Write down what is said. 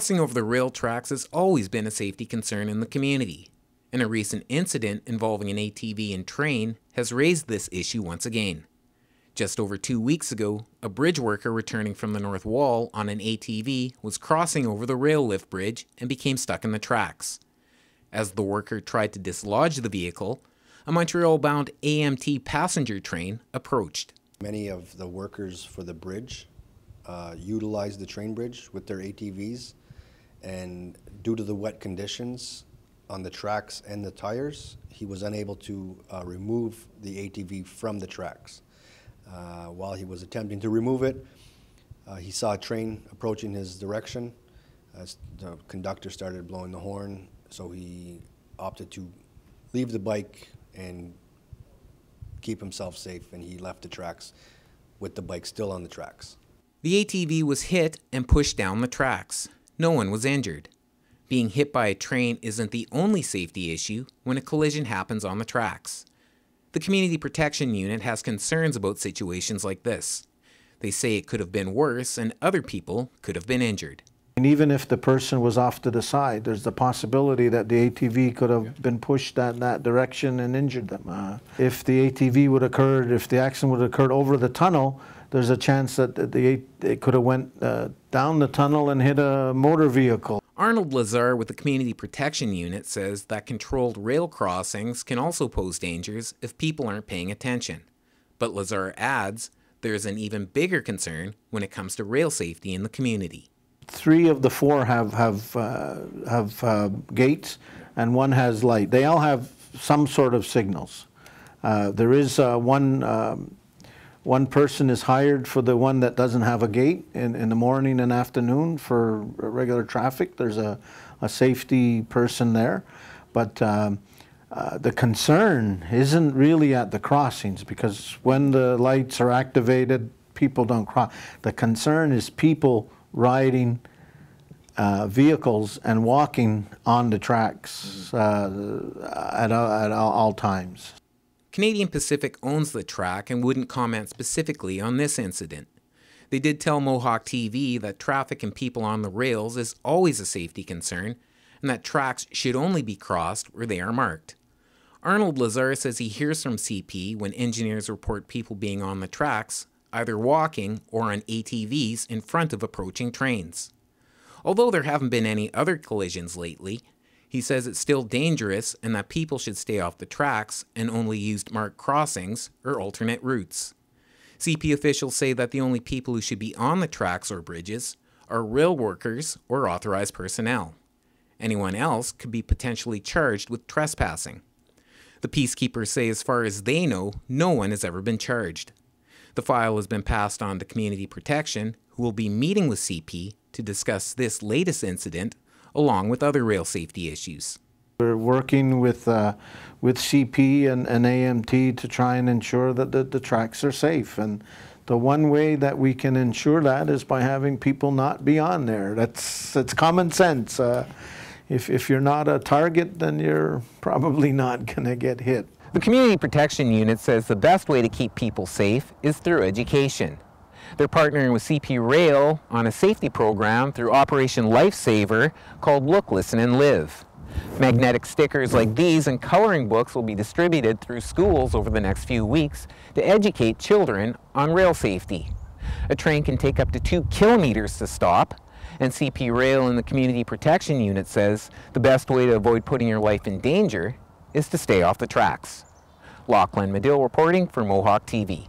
Crossing over the rail tracks has always been a safety concern in the community, and a recent incident involving an ATV and train has raised this issue once again. Just over 2 weeks ago, a bridge worker returning from the North Wall on an ATV was crossing over the rail lift bridge and became stuck in the tracks. As the worker tried to dislodge the vehicle, a Montreal-bound AMT passenger train approached. Many of the workers for the bridge utilized the train bridge with their ATVs, and due to the wet conditions on the tracks and the tires, he was unable to remove the ATV from the tracks. While he was attempting to remove it, he saw a train approaching his direction. As the conductor started blowing the horn, so he opted to leave the bike and keep himself safe, and he left the tracks with the bike still on the tracks. The ATV was hit and pushed down the tracks. No one was injured. Being hit by a train isn't the only safety issue when a collision happens on the tracks. The Community Protection Unit has concerns about situations like this. They say it could have been worse and other people could have been injured. And even if the person was off to the side, there's the possibility that the ATV could have been pushed in that direction and injured them. If the ATV would have occurred, if the accident would have occurred over the tunnel, there's a chance that it could have went down the tunnel and hit a motor vehicle. Arnold Lazar with the Community Protection Unit says that controlled rail crossings can also pose dangers if people aren't paying attention. But Lazar adds there's an even bigger concern when it comes to rail safety in the community. 3 of the 4 have gates, and 1 has light. They all have some sort of signals. There is one person is hired for the one that doesn't have a gate in the morning and afternoon for regular traffic. There's a safety person there. But the concern isn't really at the crossings, because when the lights are activated, people don't cross. The concern is people riding vehicles and walking on the tracks at all times. Canadian Pacific owns the track and wouldn't comment specifically on this incident. They did tell Mohawk TV that traffic and people on the rails is always a safety concern, and that tracks should only be crossed where they are marked. Arnold Lazar says he hears from CP when engineers report people being on the tracks, either walking or on ATVs in front of approaching trains. Although there haven't been any other collisions lately, he says it's still dangerous and that people should stay off the tracks and only use marked crossings or alternate routes. CP officials say that the only people who should be on the tracks or bridges are rail workers or authorized personnel. Anyone else could be potentially charged with trespassing. The peacekeepers say as far as they know, no one has ever been charged. The file has been passed on to Community Protection, who will be meeting with CP to discuss this latest incident along with other rail safety issues. We're working with CP and AMT to try and ensure that the tracks are safe. And the one way that we can ensure that is by having people not be on there. It's common sense. If you're not a target, then you're probably not going to get hit. The Community Protection Unit says the best way to keep people safe is through education. They're partnering with CP Rail on a safety program through Operation Lifesaver called Look, Listen and Live. Magnetic stickers like these and coloring books will be distributed through schools over the next few weeks to educate children on rail safety. A train can take up to 2 kilometers to stop, and CP Rail and the Community Protection Unit says the best way to avoid putting your life in danger is to stay off the tracks. Lauchlin Madill reporting for Mohawk TV.